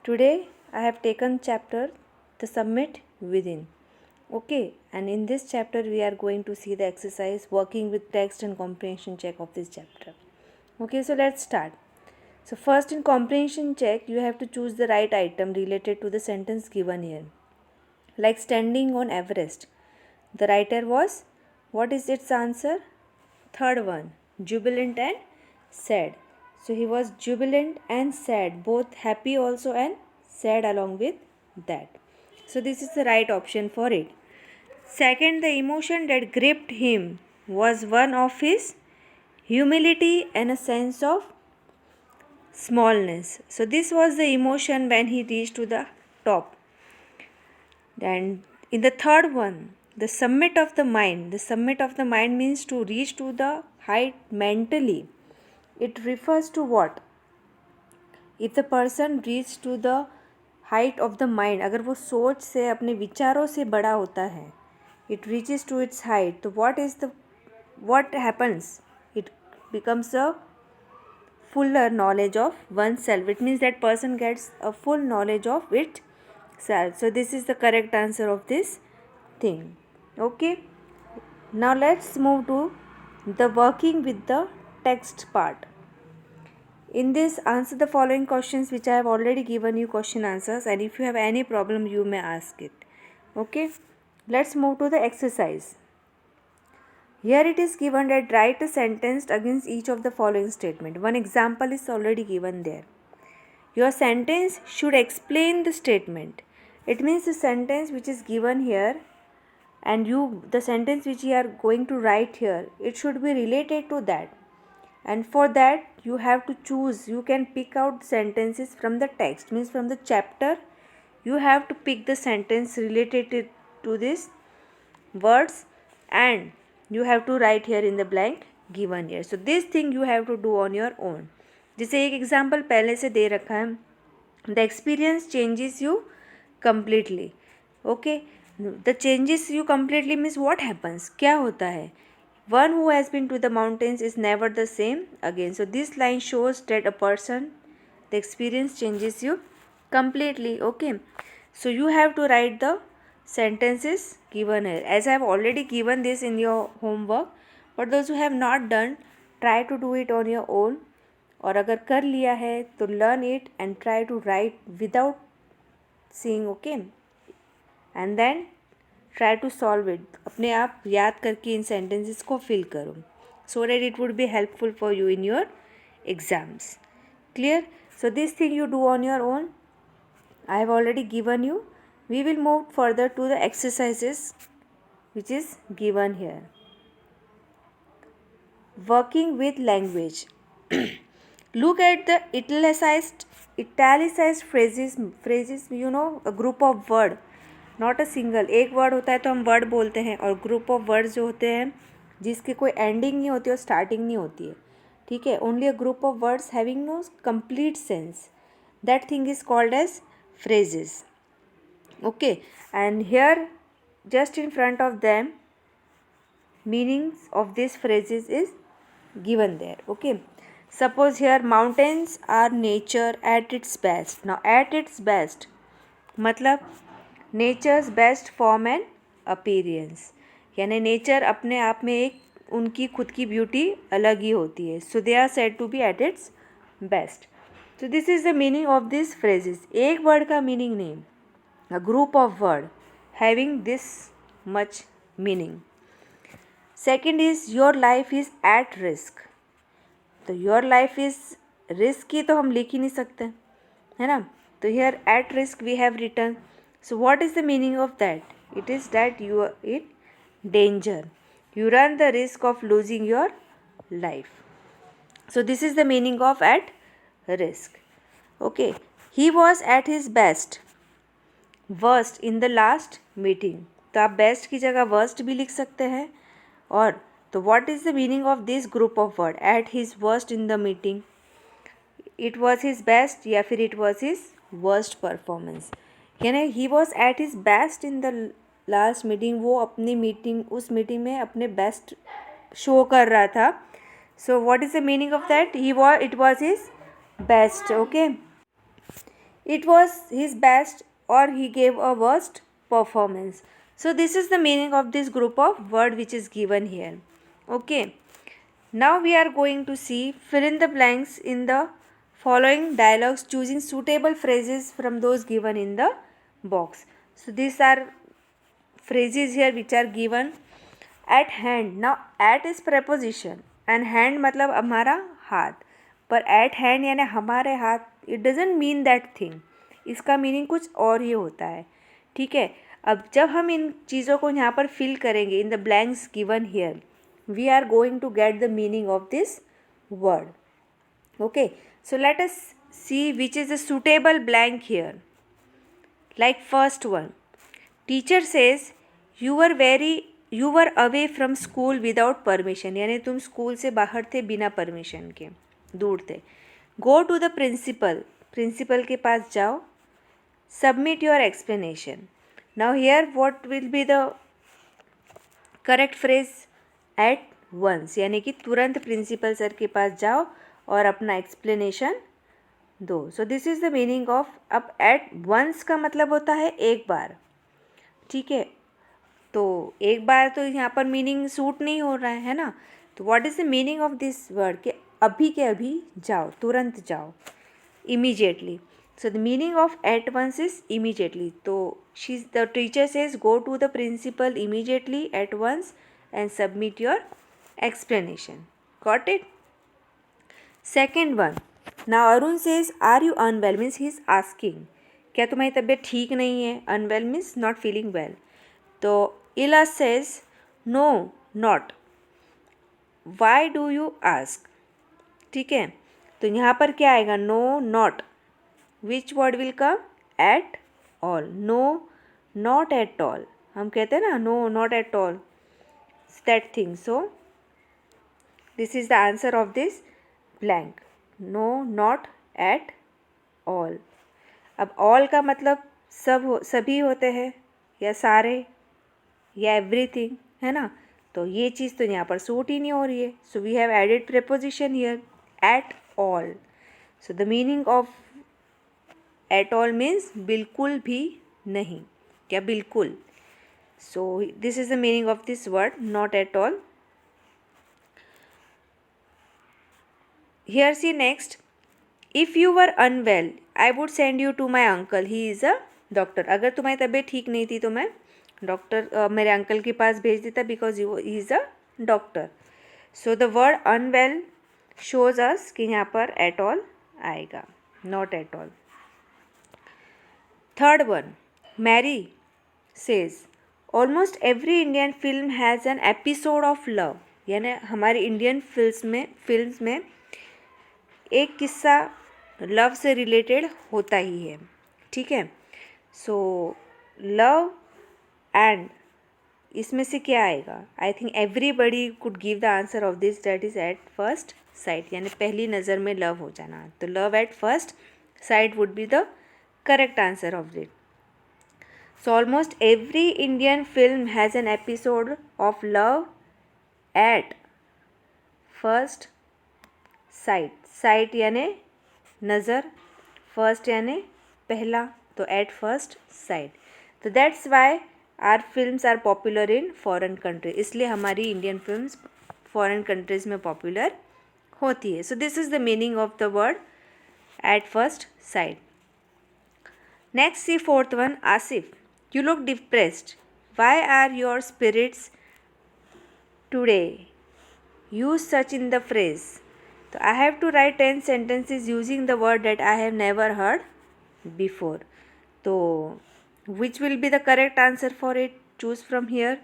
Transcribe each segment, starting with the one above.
Today I have taken chapter The Summit Within. Okay, and in this chapter we are going to see the exercise working with text and comprehension check of this chapter. Okay, so let's start. So first in comprehension check you have to choose the right item related to the sentence given here. Like standing on Everest. The writer was, what is its answer? Third one, jubilant and sad. So he was jubilant and sad, both happy also and sad along with that. So this is the right option for it. Second, the emotion that gripped him was one of his humility and a sense of smallness. So this was the emotion when he reached to the top. And in the third one, the summit of the mind. The summit of the mind means to reach to the height mentally. It refers to what? If the person reaches to the height of the mind, अगर वो सोच से अपने विचारों से बड़ा होता है, it reaches to its height, तो what happens? It becomes a fuller knowledge of oneself. It means that person gets a full knowledge of itself. So this is the correct answer of this thing. Okay. Now let's move to the working with the text part. In this, answer the following questions which I have already given you question answers, and if you have any problem you may ask it. Okay. Let's move to the exercise. Here it is given that write a sentence against each of the following statement. One example is already given there. Your sentence should explain the statement. It means the sentence which is given here and the sentence which you are going to write here, it should be related to that. And for that you have to choose, you can pick out sentences from the text, means from the chapter you have to pick the sentence related to these words and you have to write here in the blank given here. So this thing you have to do on your own. जैसे एक example पहले से दे रखा है, the experience changes you completely. Okay, the changes you completely means what happens, क्या होता है? One who has been to the mountains is never the same again. So this line shows that a person, the experience changes you completely. Okay, so you have to write the sentences given here, as I have already given this in your homework, but those who have not done, try to do it on your own. और अगर कर लिया है तो learn it and try to write without seeing. Okay, and then try to solve it. अपने आप याद करके इन सेंटेंसेस को फिल करो, so that it would be helpful for you in your exams. Clear? So this thing you do on your own. I have already given you. We will move further to the exercises which is given here. Working with language. Look at the italicized phrases, you know, a group of word, not a single. एक word होता है तो हम word बोलते हैं, और group of words जो होते हैं जिसके कोई एंडिंग नहीं होती और स्टार्टिंग नहीं होती है. ठीक है, only a group of words having no complete sense, that thing is called as phrases. Okay, and here just in front of them meanings of these phrases is given there. Okay, suppose here mountains are nature at its best. Now at its best मतलब nature's best form and appearance, यानी nature अपने आप में एक उनकी खुद की beauty अलग ही होती है. So they are said to be at its best. So this is the meaning of this phrases. एक वर्ड का मीनिंग नहीं, a group of word having this much meaning. Second is your life is at risk. तो your life is risk की तो हम लिख ही नहीं सकते, है ना. तो here at risk we have written. So what is the meaning of that? It is that you are in danger. You run the risk of losing your life. So this is the meaning of at risk. Okay. He was at his best. Worst in the last meeting. तो आप best की जगह worst भी लिख सकते हैं. और तो what is the meaning of this group of word? At his worst in the meeting. It was his best या फिर it was his worst performance. यानी he was at his best in the last meeting. वो अपनी meeting, उस meeting में अपने best show कर रहा था. So what is the meaning of that? It was his best. Okay, it was his best or he gave a worst performance. So this is the meaning of this group of word which is given here. Okay. Now we are going to see fill in the blanks in the following dialogues choosing suitable phrases from those given in the box. So these are phrases here which are given at hand. Now at is preposition and hand मतलब हमारा हाथ, पर at hand यानी हमारे हाथ, it doesn't mean that thing. इसका meaning कुछ और ही होता है. ठीक है. अब जब हम इन चीज़ों को यहाँ पर फिल करेंगे in the blanks given here, we are going to get the meaning of this word. Okay, so let us see which is the suitable blank here. Like first one, teacher says you were away from school without permission. यानी तुम school से बाहर थे बिना permission के, दूर थे. Go to the principal, principal के पास जाओ. Submit your explanation. Now here what will be the correct phrase? At once, यानी कि तुरंत प्रिंसिपल सर के पास जाओ और अपना एक्सप्लेनेशन दो. सो this is the meaning of. अब एट वंस का मतलब होता है एक बार. ठीक है, तो एक बार तो यहाँ पर मीनिंग सूट नहीं हो रहा है ना. तो what is the meaning of this word कि अभी के अभी जाओ, तुरंत जाओ, immediately. So the meaning of at once is immediately. तो the teacher says go to the principal immediately at once and submit your explanation. Got it? Second one. Now Arun says, are you unwell? Means he is asking, क्या तुम्हारी तबीयत ठीक नहीं है? Unwell means not feeling well. तो Ila says, no, not. Why do you ask? ठीक है, तो यहाँ पर क्या आएगा? No, not. Which word will come? At all. No, not at all. हम कहते हैं ना, no, not at all. That thing. So this is the answer of this blank. No, not at all. अब all का मतलब सभी होते हैं या सारे या एवरीथिंग, है ना. तो ये चीज़ तो यहाँ पर सूट ही नहीं हो रही है. So we have added preposition here at all. So the meaning of at all means बिल्कुल भी नहीं, क्या बिल्कुल. So this is the meaning of this word, not at all. Here see next. If you were unwell, I would send you to my uncle. He is a doctor. अगर तुम्हारी तबीयत ठीक नहीं थी तो मैं डॉक्टर मेरे अंकल के पास भेज देता because he is a doctor. So the word unwell shows us कि यहाँ पर एट ऑल आएगा, not at all. Third one, Mary says almost every Indian film has an episode of love. यानी हमारी इंडियन फिल्म्स में एक किस्सा love से रिलेटेड होता ही है. ठीक है. सो लव एंड इसमें से क्या आएगा? I think everybody could give the answer of this, that is at first sight. यानी पहली नज़र में लव हो जाना. तो love at first sight would be the correct answer of that. So almost every Indian film has an episode of love at first sight. Sight यानी नज़र, first यानी पहला, तो at first sight. तो that's why our films are popular in foreign countries. इसलिए हमारी Indian films foreign countries में popular होती है. So this is the meaning of the word at first sight. Next see fourth one, Asif. You look depressed. Why are your spirits today? Use such in the phrase. So I have to write 10 sentences using the word that I have never heard before. So which will be the correct answer for it? Choose from here.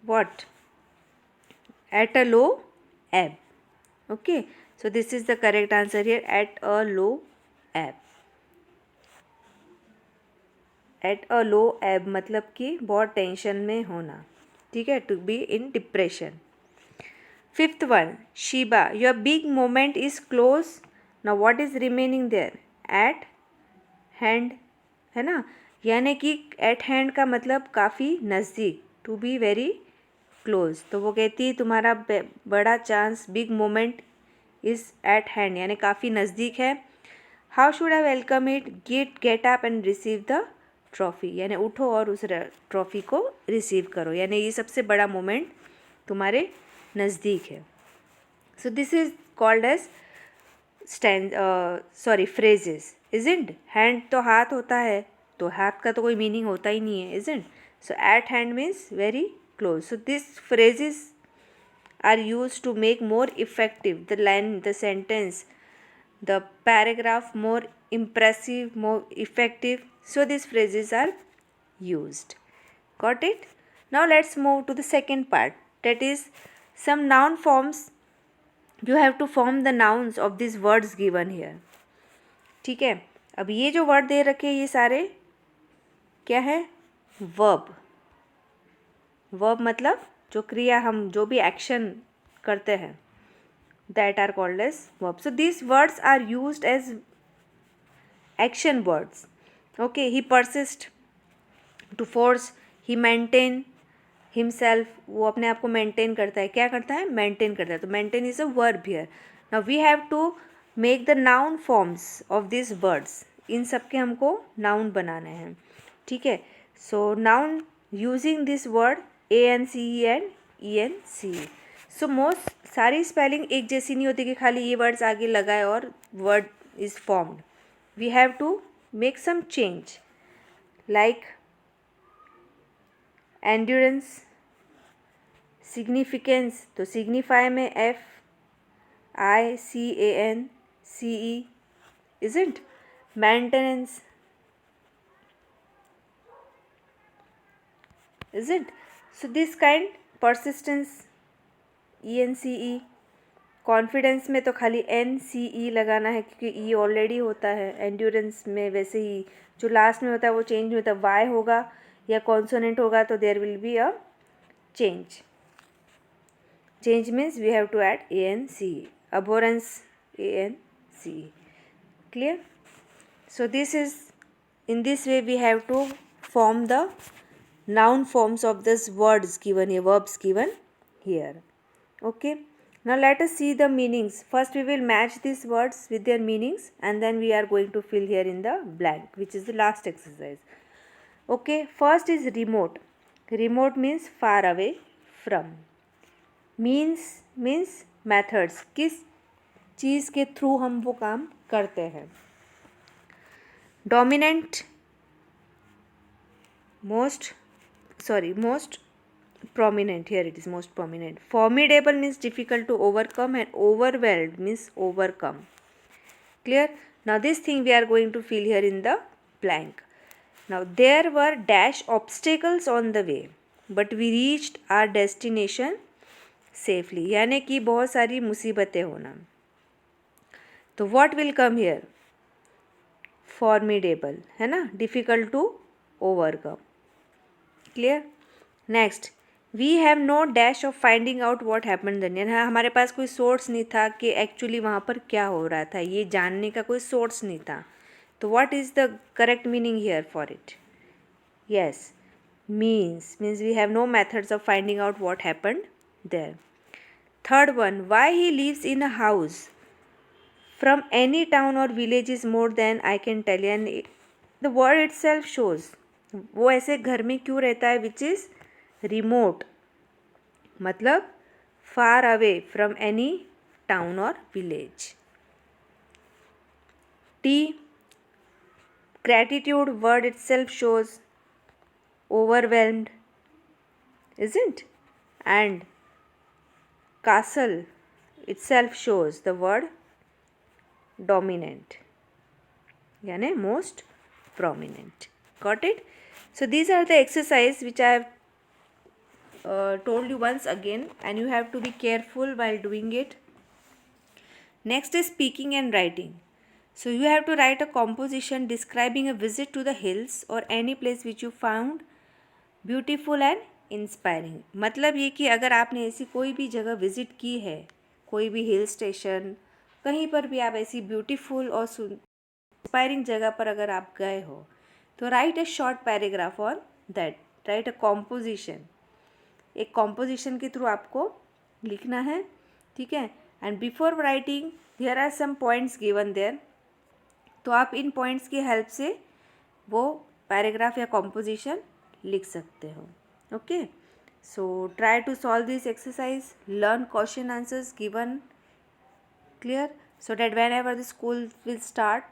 What? At a low ebb. Okay. So this is the correct answer here. At a low ebb. At a low ebb मतलब कि बहुत tension में होना. ठीक है, to be in depression. Fifth one, Sheeba your big moment is close. Now what is remaining there? At hand, है ना. यानी कि एट हैंड का मतलब काफ़ी नज़दीक, टू बी वेरी क्लोज. तो वो कहती है तुम्हारा बड़ा chance, big moment is eight hand यानी काफ़ी नज़दीक है. How should I welcome it, get up and receive the trophy, यानी उठो और उस ट्रॉफी को रिसीव करो, यानी ये सबसे बड़ा मोमेंट तुम्हारे नज़दीक है. So this is called as phrases, isn't. Hand तो हाथ होता है, तो हाथ का तो कोई मीनिंग होता ही नहीं है, isn't. So eight hand means very close. So this phrases are used to make more effective the line, the sentence, the paragraph more impressive, more effective. So these phrases are used. Got it? Now let's move to the second part, that is some noun forms. You have to form the nouns of these words given here. ठीक है. अब ये जो word दे रखे ये सारे क्या है? वर्ब. वर्ब मतलब जो क्रिया, हम जो भी एक्शन करते हैं, that are called as verbs. So these words are used as action words. Okay, he persist, to force, he maintain himself, वो अपने आप को मेंटेन करता है. क्या करता है? मेंटेन करता है. तो maintain is a verb here. Now we have to make the noun forms of this words. इन सब के हमको नाउन बनाने हैं. ठीक है. So noun using this word ANCE and ENCE. So most सारी स्पेलिंग एक जैसी नहीं होती कि खाली ये वर्ड्स आगे लगाए और word is formed. We have to make some change, like endurance, significance, तो सिग्निफाई में FICANCE, isn't? Maintenance, isn't? So this kind, persistence, ENCE. Confidence में तो खाली NCE लगाना है क्योंकि E ऑलरेडी होता है. एंड्योरेंस में वैसे ही जो लास्ट में होता है वो चेंज नहीं होता. Y होगा या कॉन्सोनेंट होगा तो there will be a change. Change means we have to add ANCE. Abhorrence ANCE. Clear? So this is, in this way we have to form the noun forms of this words given here, verbs given here. Okay. Now let us see the meanings. First we will match these words with their meanings and then we are going to fill here in the blank, which is the last exercise. Okay. First is remote. Remote means far away from. means methods, किस चीज़ के through हम वो काम करते हैं. dominant, most prominent, here it is most prominent. Formidable means difficult to overcome and overwhelmed means overcome. Clear? Now this thing we are going to fill here in the blank. Now there were dash obstacles on the way but we reached our destination safely. यानी कि बहुत सारी मुसीबतें होना. तो what will come here? Formidable, है ना? difficult to overcome. Clear? Next, we have no dash of finding out what happened then. यानी हमारे पास कोई सोर्स नहीं था कि एक्चुअली वहाँ पर क्या हो रहा था, ये जानने का कोई सोर्स नहीं था. तो what is the correct meaning here for it? Yes, means we have no methods of finding out what happened there. Third one, why he lives in a house from any town or village is more than I can tell you. And the word itself shows वो ऐसे घर में क्यों रहता है, which is remote, मतलब far away from any town or village. T, gratitude, word itself shows overwhelmed, isn't? And castle itself shows the word dominant, यानी most prominent. Got it? So these are the exercise which I have told you once again and you have to be careful while doing it. Next is speaking and writing. So you have to write a composition describing a visit to the hills or any place which you found beautiful and inspiring. मतलब ये कि अगर आपने ऐसी कोई भी जगह visit की है, कोई भी हिल स्टेशन, कहीं पर भी आप ऐसी ब्यूटीफुल और इंस्पायरिंग जगह पर अगर आप गए हो तो write a short paragraph on that. Write a composition. एक कॉम्पोजिशन के थ्रू आपको लिखना है. ठीक है. And before writing there are some points given there. तो आप इन पॉइंट्स की हेल्प से वो पैराग्राफ या कॉम्पोजिशन लिख सकते हो. Okay, so try to solve this exercise, learn question answers given clear, so that whenever the school will start,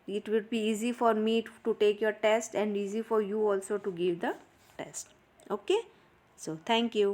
it will be easy for me to take your test and easy for you also to give the test. Okay, so thank you.